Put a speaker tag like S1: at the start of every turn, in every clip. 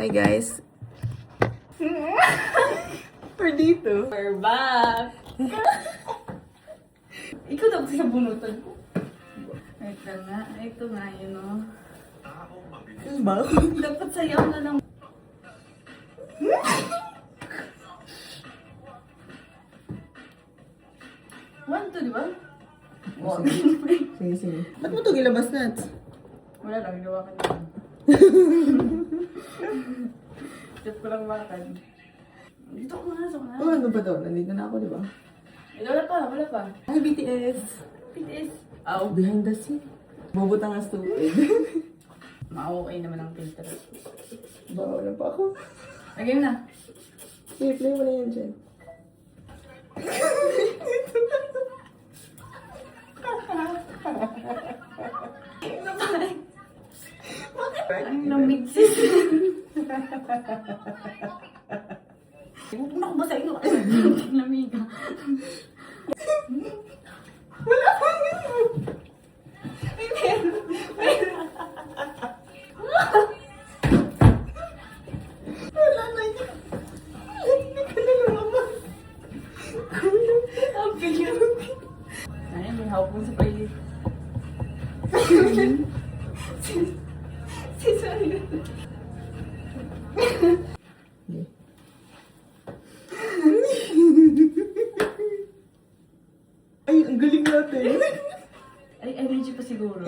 S1: Hi guys. We're dito.
S2: We're back! Ikaw dapat sa bunutan ko. Ito nga, yun o.
S1: Ano ba?
S2: Dapat sayaw na lang. One, two, di ba? One.
S1: Sige, sige. Ba't mo ito gilabas na?
S2: Wala lang, gawa ka naman. Chat ko lang bakad. Dito ko nga, so
S1: Oh, ano ba to? Nandito na ako, di ba?
S2: Wala pa.
S1: Hi, BTS!
S2: BTS. Aw.
S1: Behind the scene. Bubutang nga stupid.
S2: Ma-okay naman ang Pinterest.
S1: Bawal na pa ako.
S2: Lagyan na.
S1: Sige, play mo na yan dyan.
S2: Ang lamig sis. Huwag mo na ako basahin ko. Ang lamig ka.
S1: Wala pa ngayon! Wala na yun. Hindi ka na lumabas.
S2: Ang bilis. Ay, may hawak sa paligid. Si Sorry.
S1: Ay, ang galing natin.
S2: Ay, energy pa siguro.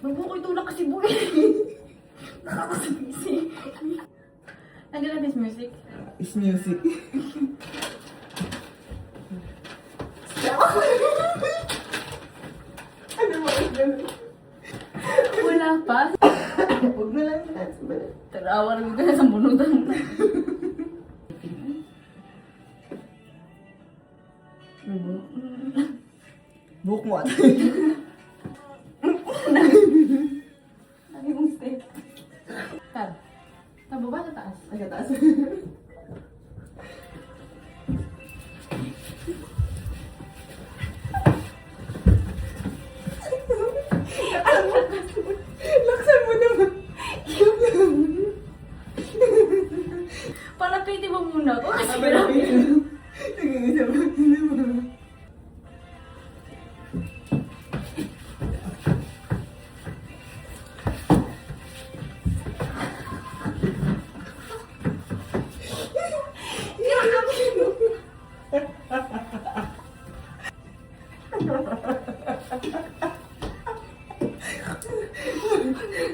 S2: Bago ko itulak kasi boy. Nakakasabisi. Ano na this music?
S1: It's music. Ano mo?
S2: Wala pa.
S1: Huwag na lang natin.
S2: Tarawa rin ka na sa bunutan.
S1: Buhok mo ate.
S2: Ano yung step? Tab. Tababa sa taas.
S1: Ay, kataas. Laksan mo naman.
S2: Palapitin mo muna ako kasi
S1: Abay,
S2: grabe.
S1: nag-iisa mo.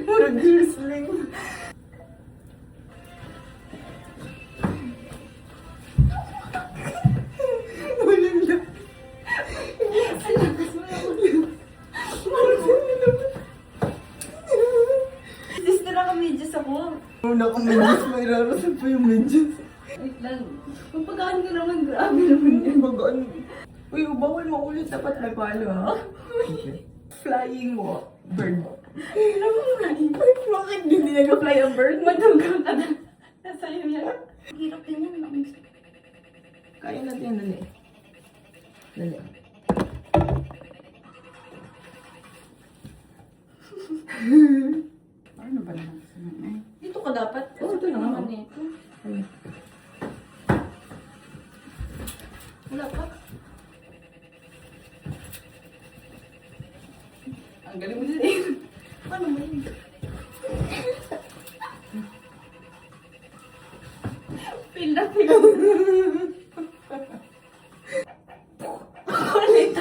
S1: Murag wrestling. Walang lang.
S2: Gusto na ka-medyas ako.
S1: Una ko medyas, may rarasan pa yung medyas.
S2: Wait lang. Mapagaan ka naman. Grabe naman yan.
S1: Bagaan. Uy, bawal maulit. Dapat may palo, ha? Flying mo. Bird.
S2: Bakit hindi nag-fly ang bird? Madugang ka na. Nasa'yo yan. Hirap din yan.
S1: Kaya natin yan, dali. Dali.
S2: Ano ba naman? Dito ka dapat.
S1: Oo, ito na nga.
S2: Ito.
S1: Ay.
S2: Wala pa. Ang galing mo din eh. Paano mo yun? Feel na. Ulit.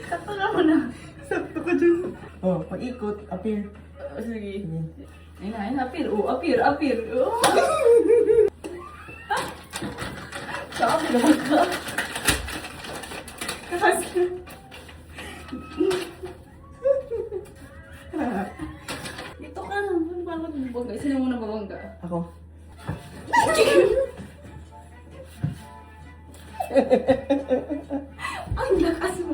S2: Sakto na mo na.
S1: Sakto ka dyan. Oh, pag-ikot, appear.
S2: Sige.
S1: Sige.
S2: Ayun na, appear. Oh, appear. Oh. Sabi naman ka. Dito ka. Paano ka bubangga? Sino muna babangga?
S1: Ako.
S2: Ang lakas mo.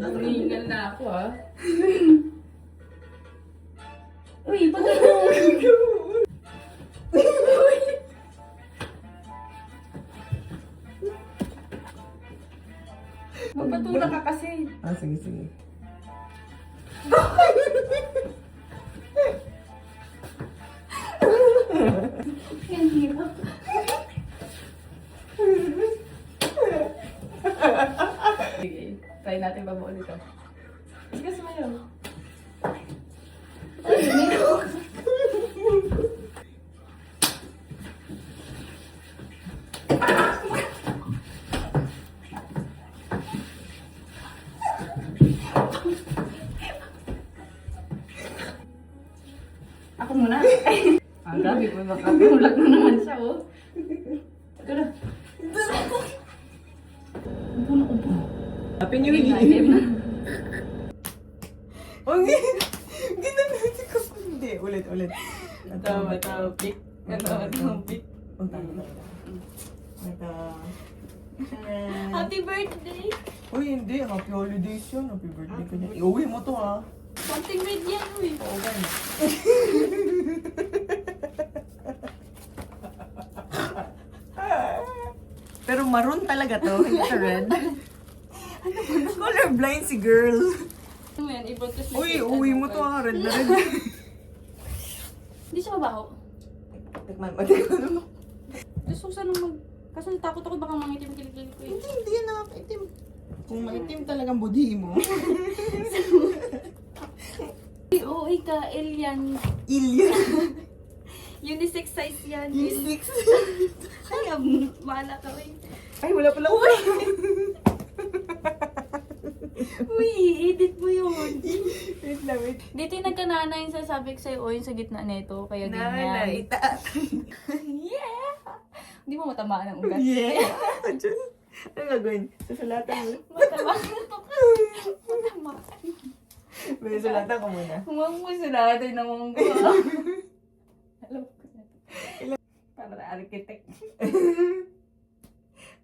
S2: Nangingal na ako ah. Uy, pagod mo. Magpatulak ka kasi.
S1: Ah, sige, sige.
S2: try natin bago ulit ko. Sige, sumayo. Ako muna. Grabe po, makapimulag mo naman siya, oh. Ito na. Upo na, upo.
S1: Happy New Year! Ginanatin ko. Hindi, ulit.
S2: Matapik. Matapik. Happy birthday!
S1: Uy, hindi. Happy holidays yun. Happy birthday ko niya. Iuwi mo to, ha?
S2: Something red yan, uy.
S1: Oo, ganun. Pero maroon talaga to, hindi to red. Colorblind si girl.
S2: Ano yan, ibot ko
S1: Uy, uwi mo to, ha? Red na red.
S2: Hindi siya mabaho.
S1: Tikman mo.
S2: Gusto ko sana Kasi natakot ako baka mangitim kilikili ko eh.
S1: Hindi yan nakakaitim. Kung maitim talagang budhi mo.
S2: Oo, ka, alien.
S1: Ilya.
S2: Unisex size yan.
S1: Unisex.
S2: Ay, mahala ka rin.
S1: Ay, wala pala. Uy!
S2: Uy, edit mo yun.
S1: Wait lang, wait.
S2: Dito yung nagkanana yung sasabi ko sa'yo, o yung sa gitna nito, kaya ganyan.
S1: Naita.
S2: Yeah! Hindi mo matamaan ang ugat.
S1: Yeah. Diyan. Ano gagawin? Susulatan mo.
S2: Matamaan ito ka. Matamaan.
S1: May sulatan ko muna.
S2: Huwag mo sinatin naman ko. Alam ko na. Para na architect.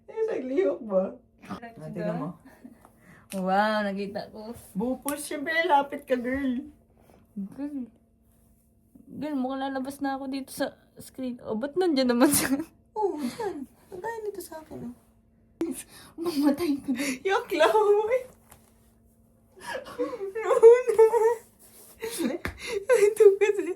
S1: Eh, naglihok ba? Tingnan mo.
S2: Wow, nakita ko.
S1: Bupos, syempre lalapit ka, girl.
S2: Girl, mukhang lalabas na ako dito sa screen. O, ba't nandiyan naman siya?
S1: Oo, dyan. Nagaya nito sa akin, oh.
S2: Mamatay ko na.
S1: Yok lang, uy. No. Ito kasi.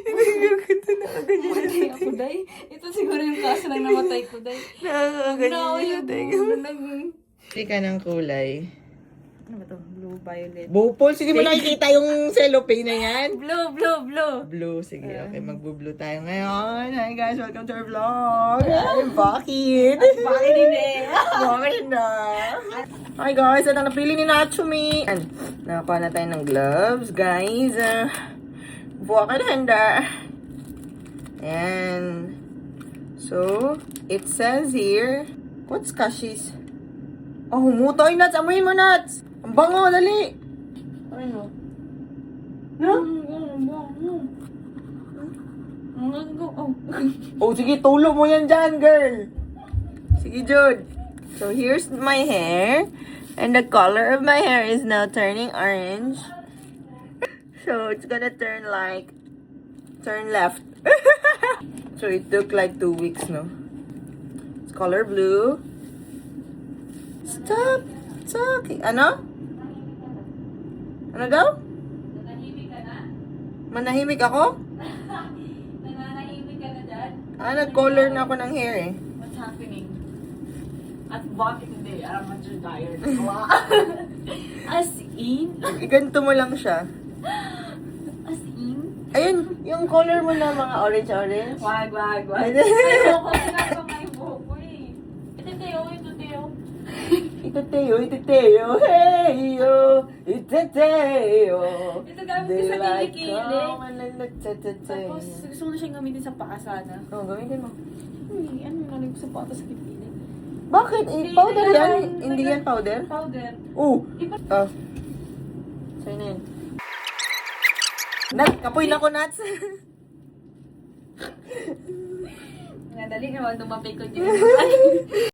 S1: Ito nakaganyan.
S2: Mamatay ako, Day. Ito siguro yung kaso lang namatay ko, Day.
S1: Nakakaganyan. Ika ng kulay.
S2: Ano ba to? Blue, violet.
S1: Bupol, hindi mo nakikita yung cellophane na yan?
S2: Blue.
S1: Blue, sige. Okay, magbo-blue tayo ngayon. Hi guys, welcome to our vlog. I'm Bakit?
S2: Bakit hindi?
S1: Bakit na? Hi guys, at ang napili ni Natsumi. Nakakuha na tayo ng gloves, guys. Bakit handa? And so, it says here, what's Kashi's? Oh, humutoy, Nats. Amuyin mo, Nats. Ang bango, dali.
S2: Ano?
S1: No? Oh, sige, tulo mo yan dyan, girl. Sige, Jude. So, here's my hair. And the color of my hair is now turning orange. So, it's gonna turn left. So, it took like 2 weeks, no? It's color blue. Stop talking. Ano? Ano daw?
S2: Nananahimik ka na?
S1: Manahimik ako?
S2: Nananahimik ka na dyan?
S1: Nag-color na ako ng hair eh.
S2: What's happening? At bakit hindi? I'm not your tired. As in?
S1: Ganito mo lang siya.
S2: As in?
S1: Ayun, yung color mo na mga orange-orange.
S2: Wag. Ayoko ginagawa may buhok ko eh. Ito Teo.
S1: Iteteo, hey yo, iteteo.
S2: Ito gamit ko sa kilikili. Tapos gusto ko na siyang gamitin sa paa sana.
S1: Oo, gamitin mo.
S2: Hindi, ano nalang ko sa paa sa kilikili.
S1: Bakit? Powder yan? Hindi yan powder?
S2: Powder.
S1: Oo. Sa'yo na yun. Kapoy na ko, Nats.
S2: Nadali naman tumapik ko dyan.